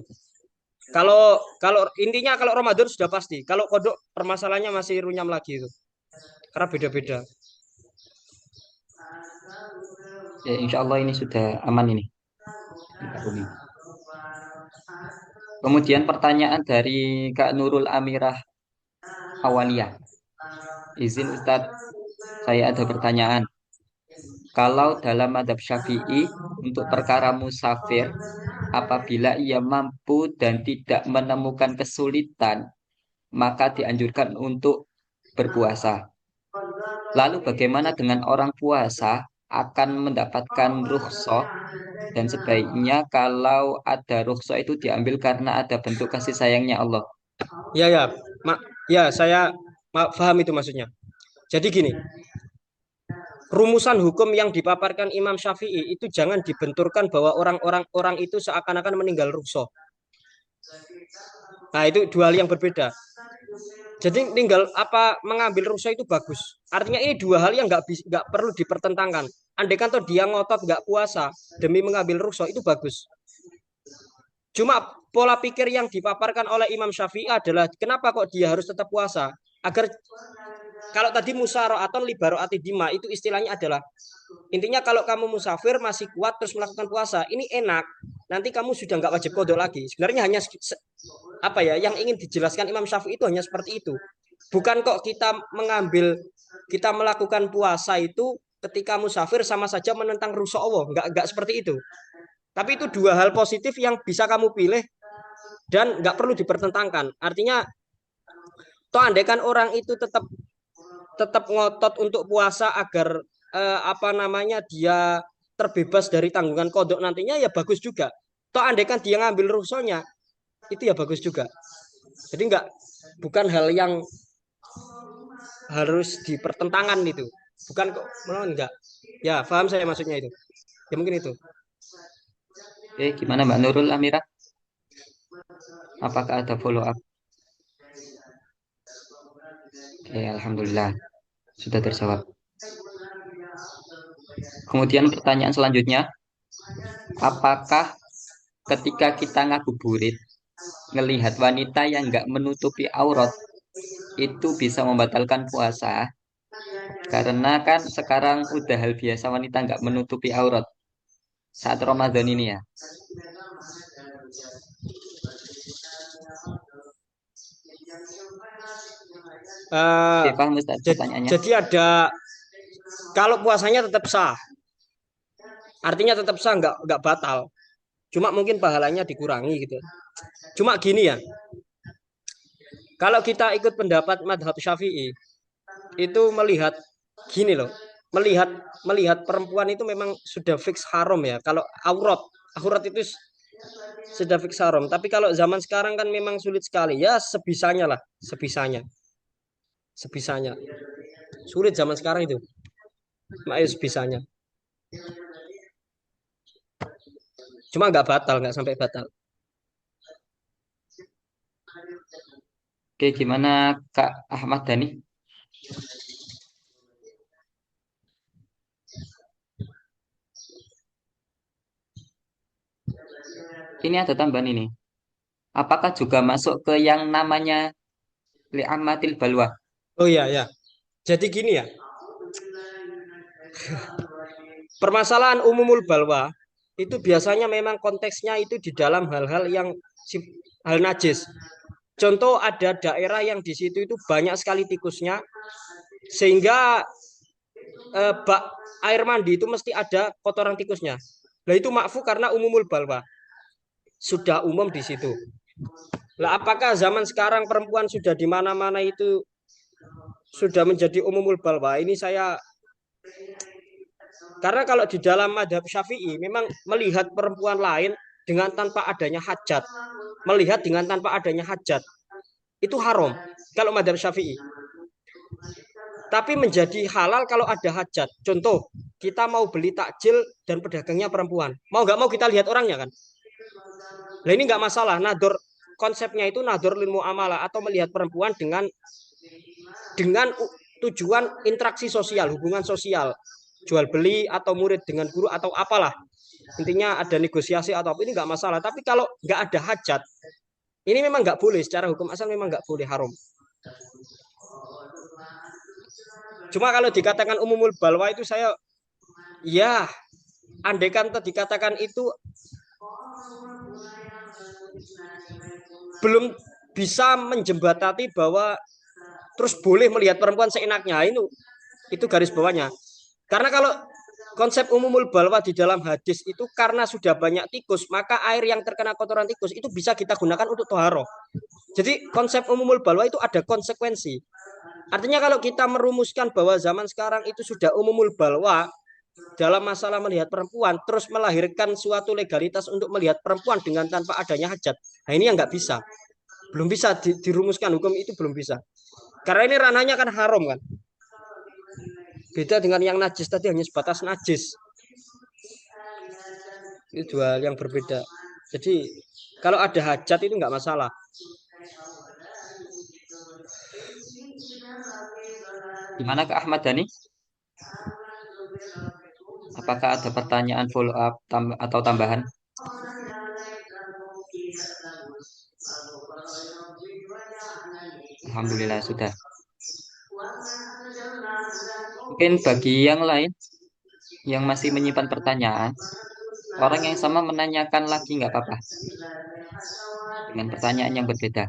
Kalau kalau intinya kalau Ramadan sudah pasti. Kalau kodok permasalahannya masih runyam lagi itu. Karena beda-beda.
Ya, insya Allah ini sudah aman ini, Mbak Umi. Kemudian pertanyaan dari Kak Nurul Amirah Awaliyah. Izin Ustadz, saya ada pertanyaan. Kalau dalam madhab Syafi'i, untuk perkara musafir, apabila ia mampu dan tidak menemukan kesulitan, maka dianjurkan untuk berpuasa. Lalu bagaimana dengan orang puasa akan mendapatkan rukhsah dan sebaiknya kalau ada rukhsah itu diambil karena ada bentuk kasih sayangnya Allah.
Ya ya, mak ya saya paham itu maksudnya. Jadi gini, rumusan hukum yang dipaparkan Imam Syafi'i itu jangan dibenturkan bahwa orang itu seakan-akan meninggal rukso. Nah, itu dua hal yang berbeda. Jadi tinggal apa mengambil rukso itu bagus. Artinya ini dua hal yang nggak perlu dipertentangkan. Andai kan toh dia ngotot nggak puasa demi mengambil rukso itu bagus. Cuma pola pikir yang dipaparkan oleh Imam Syafi'i adalah kenapa kok dia harus tetap puasa? Agar kalau tadi musaro atau libaro dima itu istilahnya adalah intinya kalau kamu musafir masih kuat terus melakukan puasa ini enak. Nanti kamu sudah nggak wajib kodok lagi. Sebenarnya hanya apa ya yang ingin dijelaskan Imam Syafi'i itu hanya seperti itu. Bukan kok kita melakukan puasa itu ketika musafir sama saja menentang rusa Allah. Nggak seperti itu. Tapi itu dua hal positif yang bisa kamu pilih dan nggak perlu dipertentangkan. Artinya, toh andai kan orang itu tetap tetap ngotot untuk puasa agar apa namanya dia terbebas dari tanggungan kodok nantinya ya bagus juga. Toh andai kan dia ngambil rusuhnya itu ya bagus juga. Jadi bukan hal yang harus dipertentangkan itu. Bukan kok enggak. Ya, paham saya maksudnya itu. Ya mungkin itu.
Oke, gimana Mbak Nurul Amirah? Apakah ada follow up? Oke, Alhamdulillah sudah terjawab. Kemudian pertanyaan selanjutnya, apakah ketika kita ngabuburit ngelihat wanita yang nggak menutupi aurat itu bisa membatalkan puasa? Karena kan sekarang udah hal biasa wanita nggak menutupi aurat saat Ramadan ini ya.
Uh,
Oke, paham Ustaz pertanyaannya?
jadi ada kalau puasanya tetap sah, artinya tetap sah nggak batal. Cuma mungkin pahalanya dikurangi gitu. Cuma gini ya, kalau kita ikut pendapat madhab Syafi'i itu melihat gini loh, melihat melihat perempuan itu memang sudah fix haram ya. Kalau aurat itu sudah fix haram. Tapi kalau zaman sekarang kan memang sulit sekali ya sebisanya lah, sebisanya. Sulit zaman sekarang itu, makanya sebisanya. Cuma nggak sampai batal.
Oke, gimana Kak Ahmad Dhani? Ini ada tambahan ini. Apakah juga masuk ke yang namanya li'amatil balwa?
Oh iya ya. Jadi gini ya, permasalahan umumul balwa itu biasanya memang konteksnya itu di dalam hal-hal yang hal najis. Contoh ada daerah yang di situ itu banyak sekali tikusnya sehingga bak air mandi itu mesti ada kotoran tikusnya. Nah itu makfu karena umumul balwa sudah umum di situ. Lah apakah zaman sekarang perempuan sudah di mana-mana itu sudah menjadi umumul balwa? Ini saya karena kalau di dalam madhab Syafi'i memang melihat perempuan lain dengan tanpa adanya hajat, melihat dengan tanpa adanya hajat itu haram kalau madhab Syafi'i. Tapi menjadi halal kalau ada hajat. Contoh, kita mau beli takjil dan pedagangnya perempuan. Mau nggak mau kita lihat orangnya kan. Nah ini nggak masalah. Nador konsepnya itu nador lil muamalah atau melihat perempuan dengan tujuan interaksi sosial, hubungan sosial, jual beli atau murid dengan guru atau apalah. Intinya ada negosiasi atau apa ini nggak masalah. Tapi kalau nggak ada hajat, Ini memang nggak boleh, secara hukum asal memang nggak boleh, haram. Cuma kalau dikatakan umumul balwa itu saya, ya, andai kan dikatakan itu belum bisa menjembatani bahwa terus boleh melihat perempuan seenaknya, itu garis bawahnya. Karena kalau konsep umumul balwa di dalam hadis itu karena sudah banyak tikus, maka air yang terkena kotoran tikus itu bisa kita gunakan untuk toharoh. Jadi konsep umumul balwa itu ada konsekuensi. Artinya kalau kita merumuskan bahwa zaman sekarang itu sudah umumul balwa dalam masalah melihat perempuan, terus melahirkan suatu legalitas untuk melihat perempuan dengan tanpa adanya hajat, nah ini yang nggak bisa, belum bisa dirumuskan hukum itu, belum bisa. Karena ini ranahnya kan haram kan. Beda dengan yang najis tadi, hanya sebatas najis. Itu dua yang berbeda. Jadi kalau ada hajat itu nggak masalah.
Gimana ke Ahmad Dhani? Apakah ada pertanyaan follow up atau tambahan? Alhamdulillah sudah. Mungkin bagi yang lain yang masih menyimpan pertanyaan, orang yang sama menanyakan lagi nggak apa-apa dengan pertanyaan yang berbeda.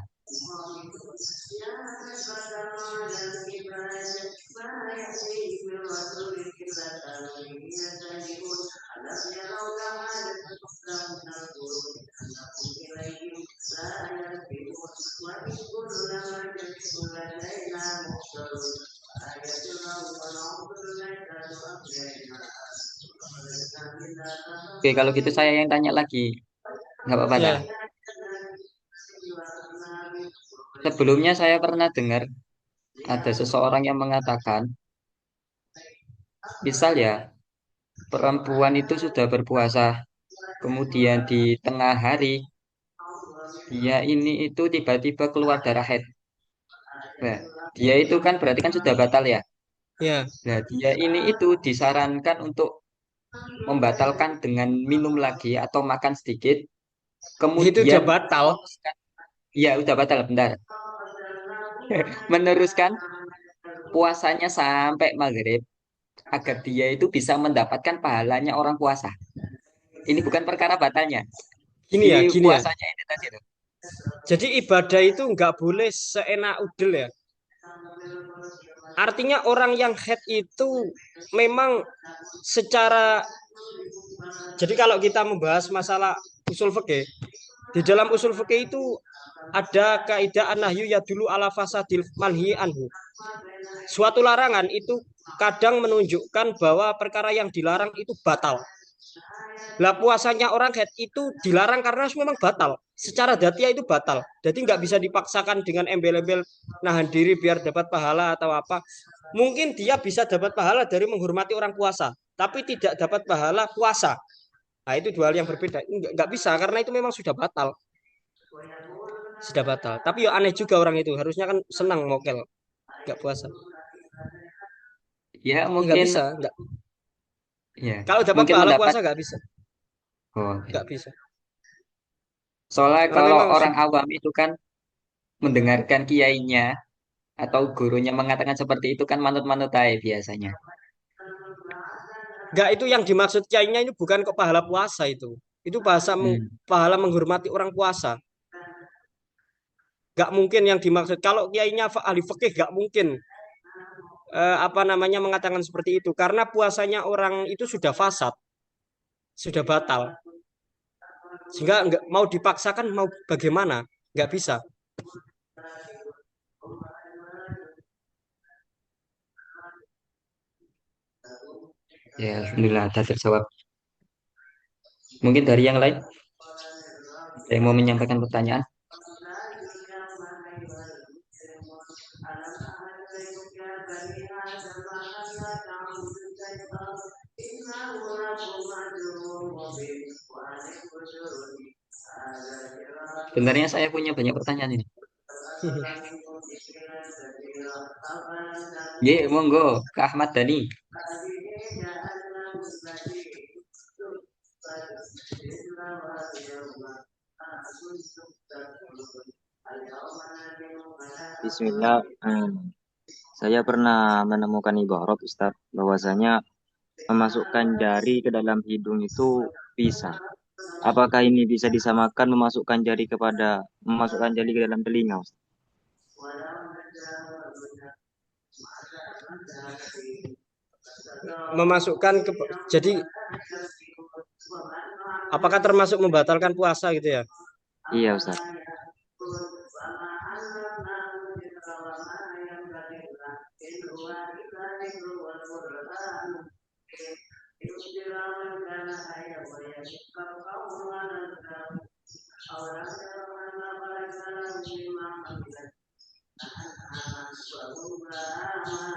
Oke, kalau gitu saya yang tanya lagi. Nggak apa-apa dah.
Ya,
Sebelumnya saya pernah dengar ada seseorang yang mengatakan, misal ya, perempuan itu sudah berpuasa, kemudian di tengah hari, dia ini itu tiba-tiba keluar darah haid. Nah, dia itu kan berarti kan sudah batal ya.
ya,
Nah, dia ini itu disarankan untuk membatalkan dengan minum lagi atau makan sedikit,
itu udah
kemudian
batal.
meneruskan, ya udah batal, bentar, meneruskan puasanya sampai maghrib agar dia itu bisa mendapatkan pahalanya orang puasa. Ini bukan perkara batalnya, ini
Gini ya.
puasanya ini tadi tuh.
Jadi ibadah itu nggak boleh seenak udel ya. Artinya orang yang head itu memang secara, jadi kalau kita membahas masalah usul fikih, di dalam usul fikih itu ada kaidah an-nahyu ya dulu ala fasadil manhi anhu. Suatu larangan itu kadang menunjukkan bahwa perkara yang dilarang itu batal. Lah puasanya orang head itu dilarang karena memang batal. Secara datia itu batal. Jadi nggak bisa dipaksakan dengan embel-embel nahan diri biar dapat pahala atau apa. Mungkin dia bisa dapat pahala dari menghormati orang puasa, tapi tidak dapat pahala puasa. Nah itu dua hal yang berbeda. Nggak bisa karena itu memang sudah batal. Sudah batal. Tapi ya aneh juga orang itu. Harusnya kan senang mokel, nggak puasa.
Ya
Ya, nggak
mungkin,
bisa. Nggak.
ya
Kalau dapat
mungkin
pahala
mendapat.
puasa nggak bisa.
Oh, oke.
Nggak bisa.
Soalnya
Karena
kalau
memang
orang awam itu kan mendengarkan kiainya atau gurunya mengatakan seperti itu kan manut-manut aja biasanya.
nggak, itu yang dimaksud kiainya ini bukan kok pahala puasa itu. Itu bahasa
Hmm.
pahala menghormati orang puasa. Nggak mungkin yang dimaksud. Kalau kiainya ahli fikih nggak mungkin apa namanya mengatakan seperti itu. Karena puasanya orang itu sudah fasad, sudah batal. Sehingga nggak mau dipaksakan mau bagaimana? Nggak bisa.
Ya, alhamdulillah ada terjawab. Mungkin dari yang lain, ada yang mau menyampaikan pertanyaan? Sebenarnya saya punya banyak pertanyaan ini. Ye, monggo, ke Ahmad Dhani.
Bismillah. Saya pernah menemukan ibarat Ustaz bahwasanya memasukkan jari ke dalam hidung itu bisa. Apakah ini bisa disamakan memasukkan jari ke dalam telinga, Ustaz?
Memasukkan ke, jadi apakah termasuk membatalkan puasa gitu ya?
Iya, Ustaz.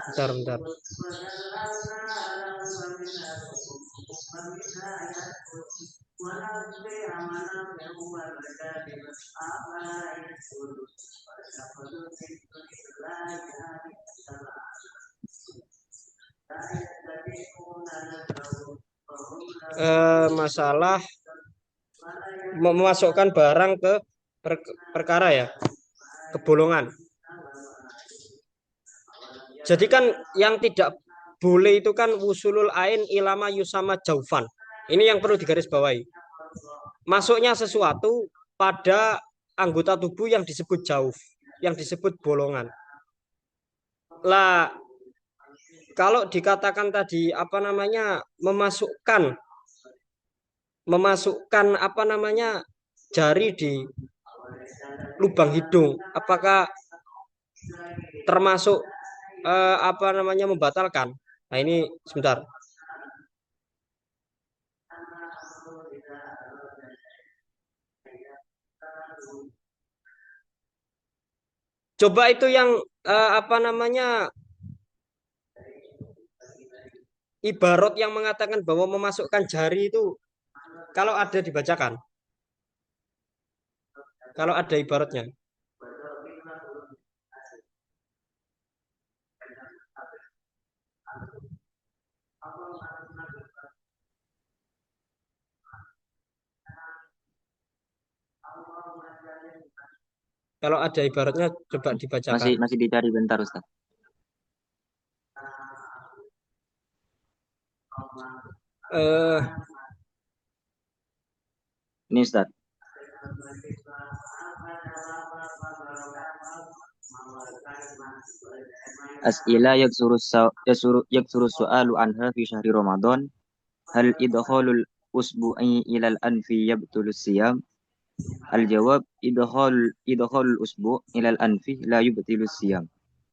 Bentar, bentar. Masalah memasukkan barang ke perkara ya, kebolongan. Jadi kan yang tidak boleh itu kan wusulul ain ilama yusama jaufan. Ini yang perlu digarisbawahi. Masuknya sesuatu pada anggota tubuh yang disebut jauf, yang disebut bolongan. Lah, kalau dikatakan tadi apa namanya memasukkan apa namanya jari di lubang hidung, apakah termasuk apa namanya membatalkan? Nah ini sebentar. Coba itu yang apa namanya ibarat yang mengatakan bahwa memasukkan jari itu kalau ada dibacakan. Kalau ada ibaratnya. Kalau ada ibaratnya coba dibacakan.
Masih dicari bentar, Ustaz.
Eh
Ini, Ustaz. As'ila yaksuru su'alu anha fi syahri Ramadan. Hal idkhalul usbu'i ilal anfi yabtulus siyam? Al-jawab idkhalul usbu' ilal anfi la yubtilus siyam.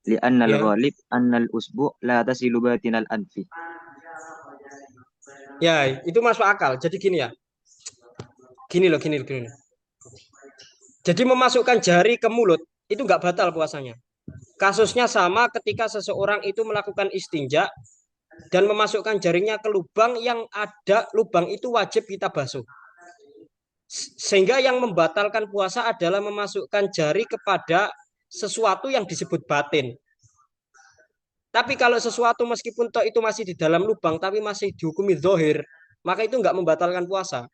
Li'anna
ya,
al-ghalib anna al-usbu' la tasilu batinal anfi.
ya itu masuk akal. Jadi gini ya. Gini loh, gini loh, gini loh. Jadi memasukkan jari ke mulut itu nggak batal puasanya. Kasusnya sama ketika seseorang itu melakukan istinja dan memasukkan jarinya ke lubang yang ada lubang itu wajib kita basuh. Sehingga yang membatalkan puasa adalah memasukkan jari kepada sesuatu yang disebut batin. Tapi kalau sesuatu meskipun toh itu masih di dalam lubang tapi masih dihukumi zohir, maka itu nggak membatalkan puasa.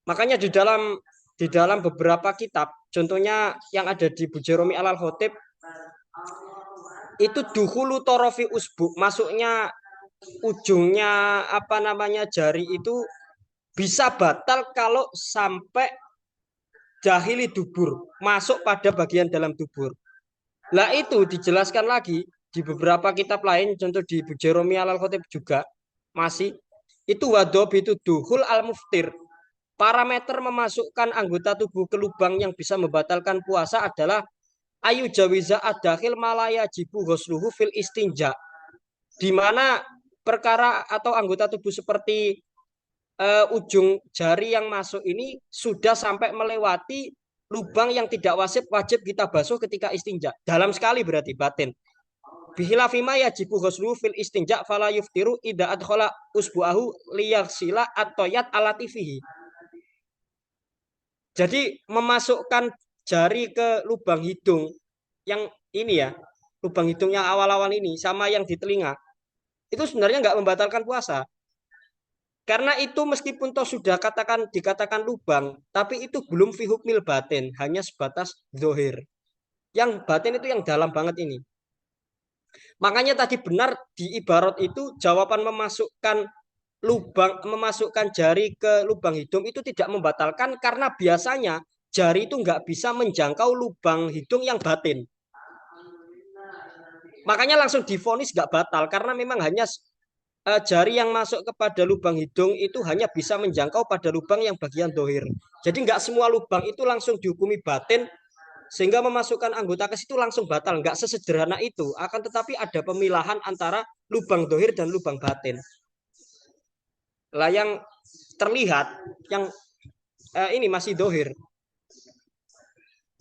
Makanya di dalam beberapa kitab, contohnya yang ada di Bujaromi Alal Khotib, itu duhulu torofi usbu, masuknya ujungnya apa namanya jari itu bisa batal kalau sampai dahili dubur, masuk pada bagian dalam dubur. Lah itu dijelaskan lagi di beberapa kitab lain, contoh di Bujaromi Alal Khotib juga masih itu wadob itu duhul al muftir. Parameter memasukkan anggota tubuh ke lubang yang bisa membatalkan puasa adalah ayu jawiza adakhil malaya jibu ghusluhu fil istinja. Di mana perkara atau anggota tubuh seperti ujung jari yang masuk ini sudah sampai melewati lubang yang tidak wajib kita basuh ketika istinja. Dalam sekali berarti batin. Bihilafima yajibu ghusluhu fil istinja fala yuftiru idza adkhala usbu'ahu liyaghsila at-toyat alatifihi. Jadi memasukkan jari ke lubang hidung yang ini ya, lubang hidung yang awal-awal ini sama yang di telinga, itu sebenarnya nggak membatalkan puasa. Karena itu meskipun toh sudah dikatakan lubang, tapi itu belum fi hukmil batin, hanya sebatas zohir. Yang batin itu yang dalam banget ini. Makanya tadi benar di ibarat itu jawaban memasukkan jari ke lubang hidung itu tidak membatalkan karena biasanya jari itu nggak bisa menjangkau lubang hidung yang batin. Makanya langsung divonis nggak batal karena memang hanya jari yang masuk kepada lubang hidung itu hanya bisa menjangkau pada lubang yang bagian dohir. Jadi nggak semua lubang itu langsung dihukumi batin sehingga memasukkan anggota ke situ langsung batal. Nggak sesederhana itu. Akan tetapi ada pemilahan antara lubang dohir dan lubang batin. Lah yang terlihat yang ini masih dohir.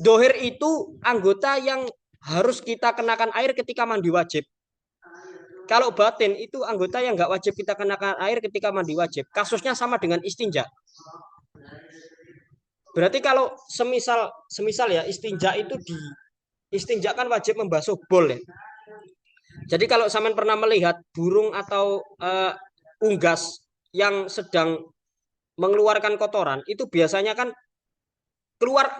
Dohir itu anggota yang harus kita kenakan air ketika mandi wajib. Kalau batin itu anggota yang nggak wajib kita kenakan air ketika mandi wajib. Kasusnya sama dengan istinja. Berarti kalau semisal ya istinja itu istinja kan wajib membasuh bol ya. Jadi kalau sampean pernah melihat burung atau unggas yang sedang mengeluarkan kotoran, itu biasanya kan keluar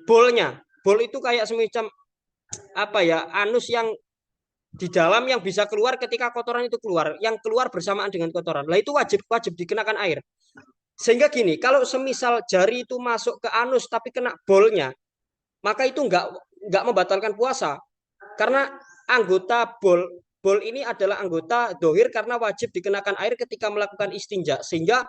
bolnya. Bol itu kayak semacam apa ya, anus yang di dalam yang bisa keluar ketika kotoran itu keluar, yang keluar bersamaan dengan kotoran. Lah itu wajib wajib dikenakan air. Sehingga gini, kalau semisal jari itu masuk ke anus tapi kena bolnya, maka itu nggak membatalkan puasa. Karena anggota bol ini adalah anggota dohir karena wajib dikenakan air ketika melakukan istinja. Sehingga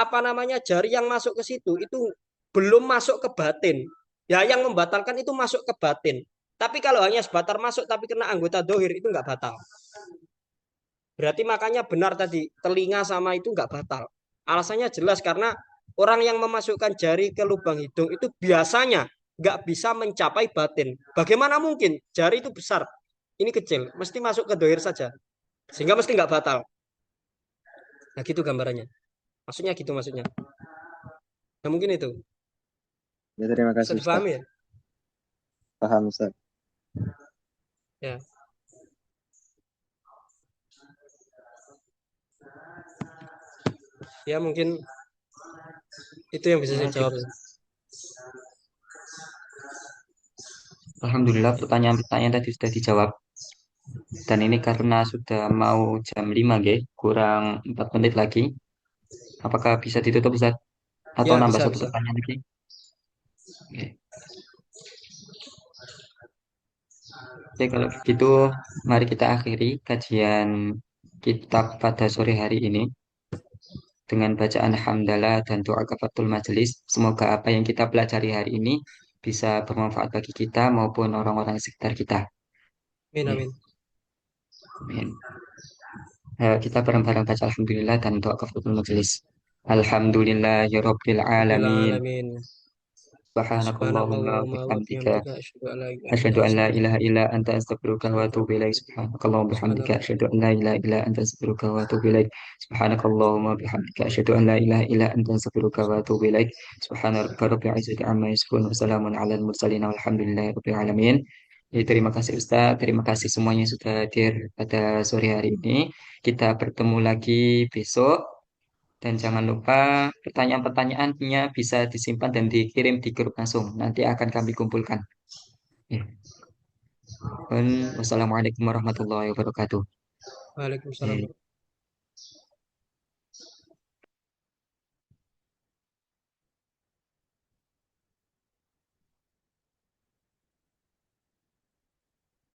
apa namanya jari yang masuk ke situ itu belum masuk ke batin. Ya yang membatalkan itu masuk ke batin. Tapi kalau hanya sebatar masuk tapi kena anggota dohir itu nggak batal. Berarti makanya benar tadi telinga sama itu nggak batal. Alasannya jelas karena orang yang memasukkan jari ke lubang hidung itu biasanya nggak bisa mencapai batin. Bagaimana mungkin jari itu besar, ini kecil, mesti masuk ke dohir saja, sehingga mesti nggak batal. Nah gitu gambarannya. Maksudnya gitu maksudnya. Nah mungkin itu.
Ya, terima
Bisa
kasih Ustaz.
dipahami ya?
Paham Ustaz.
Ya. Ya mungkin itu yang bisa
Ya,
saya jawab.
Alhamdulillah pertanyaan-pertanyaan tadi sudah dijawab. Dan ini karena sudah mau jam 5, kurang 4 menit lagi. Apakah bisa ditutup Ustaz? Atau
Ya
nambah
bisa
satu
bisa.
pertanyaan lagi? Oke. Oke, kalau begitu mari kita akhiri kajian kitab pada sore hari ini dengan bacaan hamdalah dan doa kafatul majelis. Semoga apa yang kita pelajari hari ini bisa bermanfaat bagi kita maupun orang-orang di sekitar kita.
Amin
Ya,
amin.
amin. Kita bareng-bareng baca alhamdulillah dan doa kafatul majelis. Alhamdulillahirabbil
Rabbil
alamin.
alamin.
Subhanakallahumma
Subhanakallahumma wa
bihamdika
bihamdika asyhadu an la ilaha illa
أشهد
anta
أن لا إله
astaghfiruka.
إلا أنت أستغفرك وأتوب إليك سبحانك اللهم وبحمدك
Subhanallah.
أشهد أن لا إله إلا أنت أستغفرك وأتوب إليك سبحانك اللهم وبحمدك أشهد أن لا إله إلا أنت أستغفرك وأتوب إليك سبحان ربك رب العزة عما يصفون وسلام على المرسلين والحمد لله رب العالمين. Jadi, terima kasih Ustaz, terima kasih semuanya sudah hadir pada sore hari ini. Kita bertemu lagi besok dan jangan lupa pertanyaan-pertanyaannya bisa disimpan dan dikirim di grup langsung. Nanti akan kami kumpulkan. Ya. Wassalamualaikum warahmatullahi wabarakatuh.
Waalaikumsalam.
Ya.